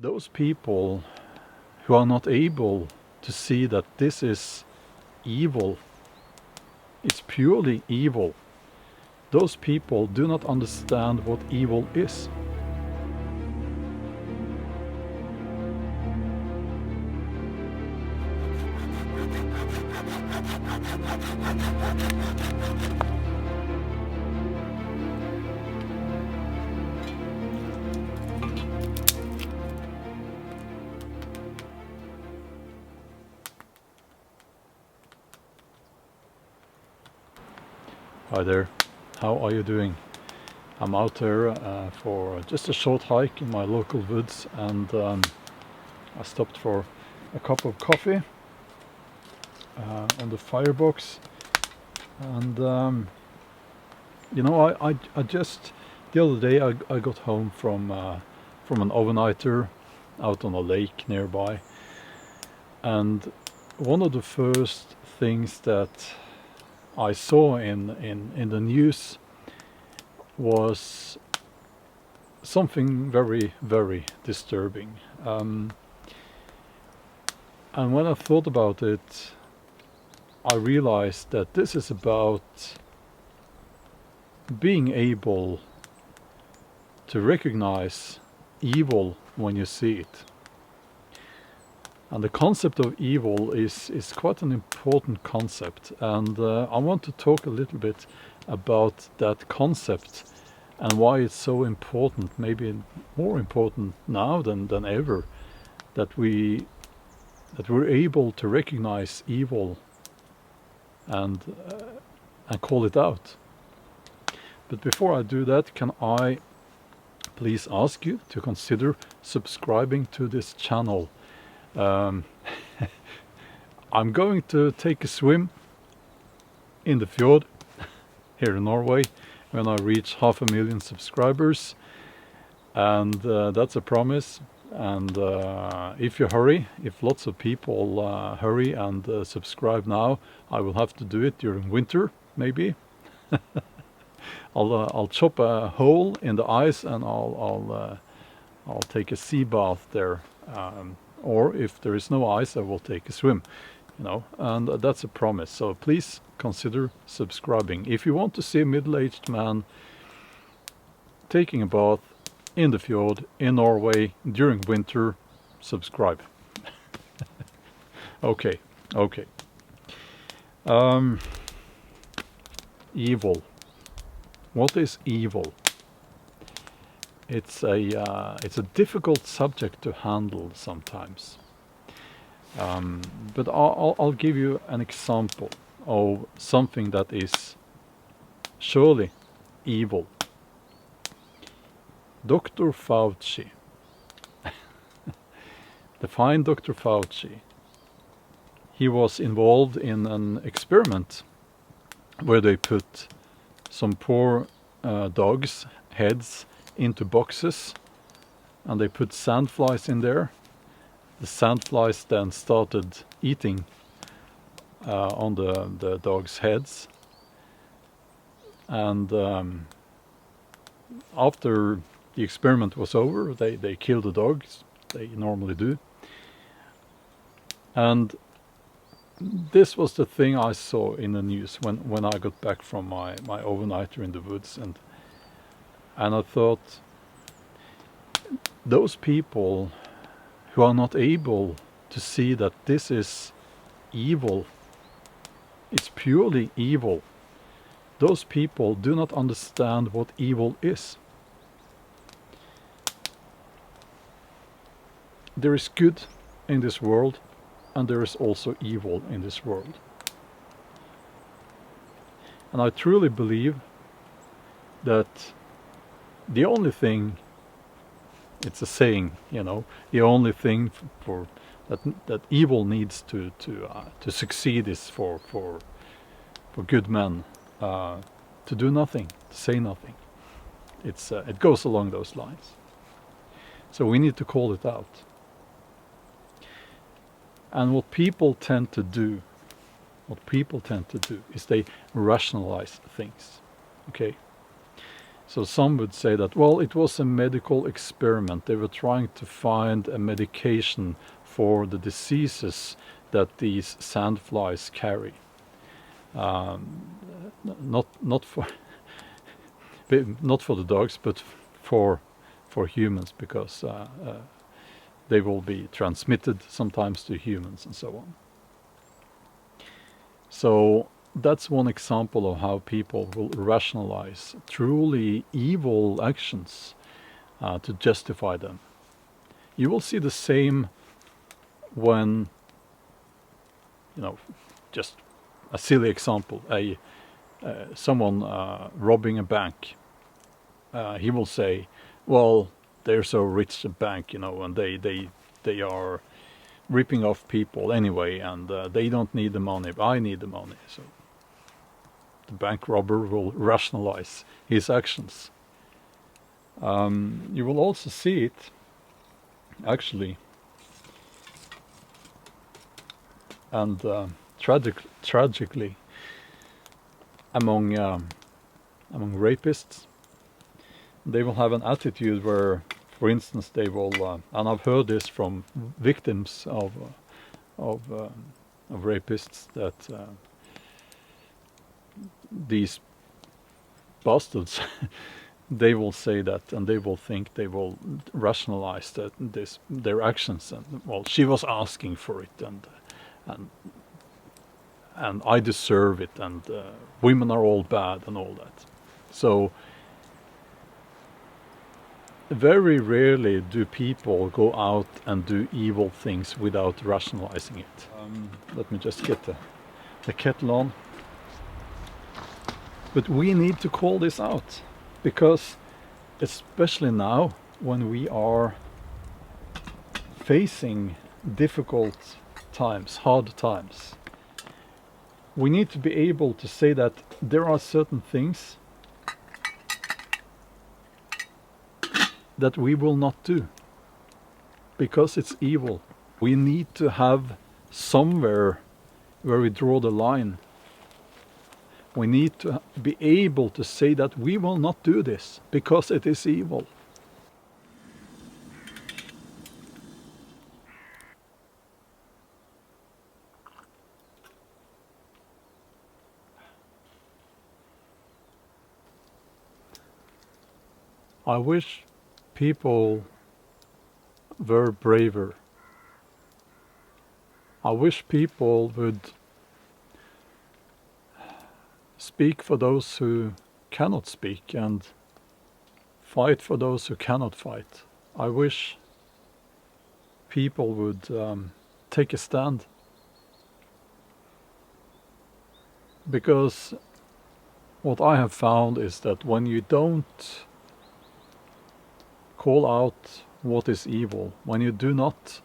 those people who are not able to see that this is evil, it's purely evil, those people do not understand what evil is. Hi there, how are you doing? I'm out there for just a short hike in my local woods, and I stopped for a cup of coffee on the firebox, and you know, I just the other day I got home from an overnighter out on a lake nearby, and one of the first things that I saw in the news was something very, very disturbing. And when I thought about it, I realized that this is about being able to recognize evil when you see it. And the concept of evil is quite an important concept, and I want to talk a little bit about that concept and why it's so important, maybe more important now than ever, that we're able to recognize evil and call it out. But before I do that, can I please ask you to consider subscribing to this channel? I'm going to take a swim in the fjord here in Norway when I reach 500,000 subscribers, and that's a promise. And if you hurry, if lots of people hurry and subscribe now, I will have to do it during winter, maybe. I'll chop a hole in the ice and I'll take a sea bath there. Or if there is no ice, I will take a swim, you know, and that's a promise. So please consider subscribing. If you want to see a middle-aged man taking a bath in the fjord in Norway during winter, subscribe. Okay. Evil. What is evil? It's a difficult subject to handle sometimes, but I'll give you an example of something that is surely evil. Dr. Fauci, the fine Dr. Fauci, he was involved in an experiment where they put some poor dogs' heads into boxes, and they put sandflies in there. The sandflies then started eating on the dogs' heads, and after the experiment was over, they killed the dogs. They normally do. And this was the thing I saw in the news when I got back from my overnighter in the woods, and I thought, those people who are not able to see that this is evil, it's purely evil, those people do not understand what evil is. There is good in this world, and there is also evil in this world. And I truly believe that the only thing, it's a saying, you know, the only thing for that evil needs to succeed is for good men to do nothing, to say nothing. It goes along those lines. So we need to call it out. And what people tend to do is they rationalize things. Okay. So some would say that, well, it was a medical experiment. They were trying to find a medication for the diseases that these sandflies carry. Not for not for the dogs, but for humans, because they will be transmitted sometimes to humans and so on. So that's one example of how people will rationalize truly evil actions to justify them. You will see the same when, just a silly example, someone robbing a bank. He will say, well, they're so rich, a bank, and they are ripping off people anyway, and they don't need the money, but I need the money. So the bank robber will rationalize his actions. You will also see it, actually, and tragically, among rapists. They will have an attitude where, for instance, they will, and I've heard this from victims of rapists, that these bastards, they will say that, and they will think, they will rationalize that their actions, and well, she was asking for it, and I deserve it, and women are all bad, and all that. So very rarely do people go out and do evil things without rationalizing it. Let me just get the kettle on. But we need to call this out, because especially now, when we are facing difficult times, hard times, we need to be able to say that there are certain things that we will not do because it's evil. We need to have somewhere where we draw the line. We need to be able to say that we will not do this because it is evil. I wish people were braver. I wish people would speak for those who cannot speak and fight for those who cannot fight. I wish people would take a stand. Because what I have found is that when you don't call out what is evil, when you do not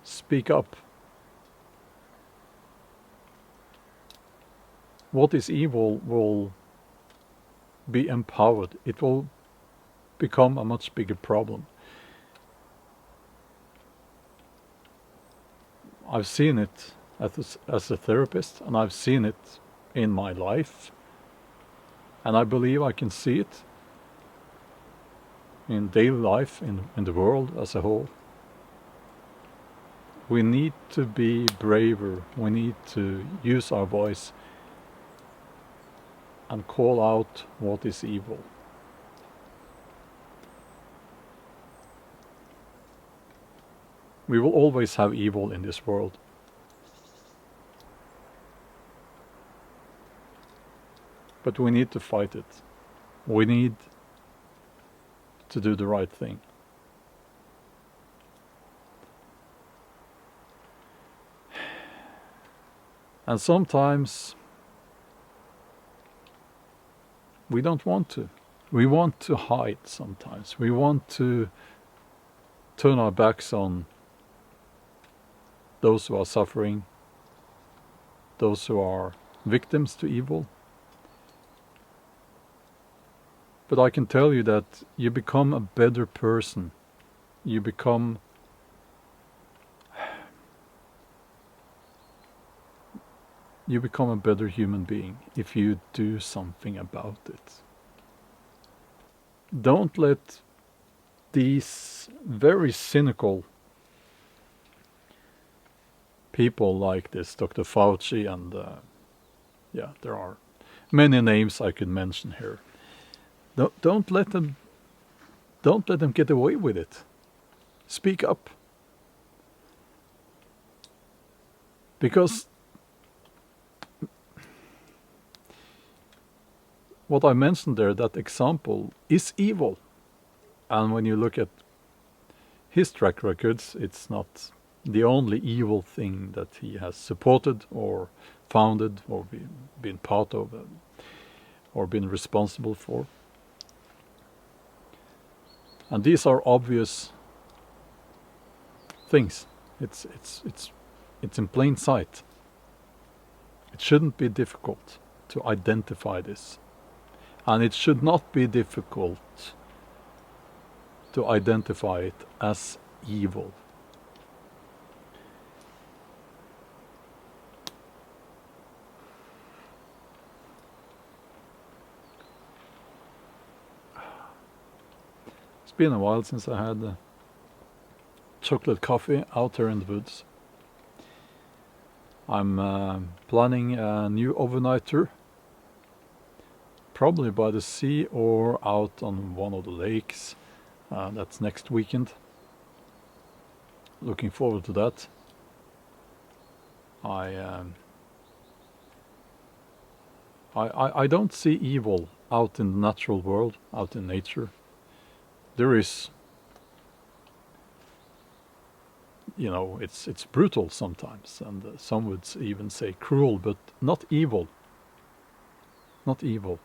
speak up, what is evil will be empowered. It will become a much bigger problem. I've seen it as a therapist, and I've seen it in my life, and I believe I can see it in daily life, in the world as a whole. We need to be braver. We need to use our voice and call out what is evil. We will always have evil in this world. But we need to fight it. We need to do the right thing. And sometimes we don't want to. We want to hide sometimes. We want to turn our backs on those who are suffering, those who are victims to evil. But I can tell you that you become a better person. You become a better human being if you do something about it. don't let these very cynical people like this Dr. Fauci and there are many names I could mention here. Don't let them get away with it. Speak up. Because what I mentioned there, that example, is evil. And when you look at his track records, it's not the only evil thing that he has supported or founded or been part of or been responsible for. And these are obvious things. It's in plain sight. It shouldn't be difficult to identify this. And it should not be difficult to identify it as evil. It's been a while since I had chocolate coffee out here in the woods. I'm planning a new overnighter, probably by the sea or out on one of the lakes. That's next weekend. Looking forward to that. I don't see evil out in the natural world, out in nature. There is, it's brutal sometimes, and some would even say cruel, but not evil. Not evil.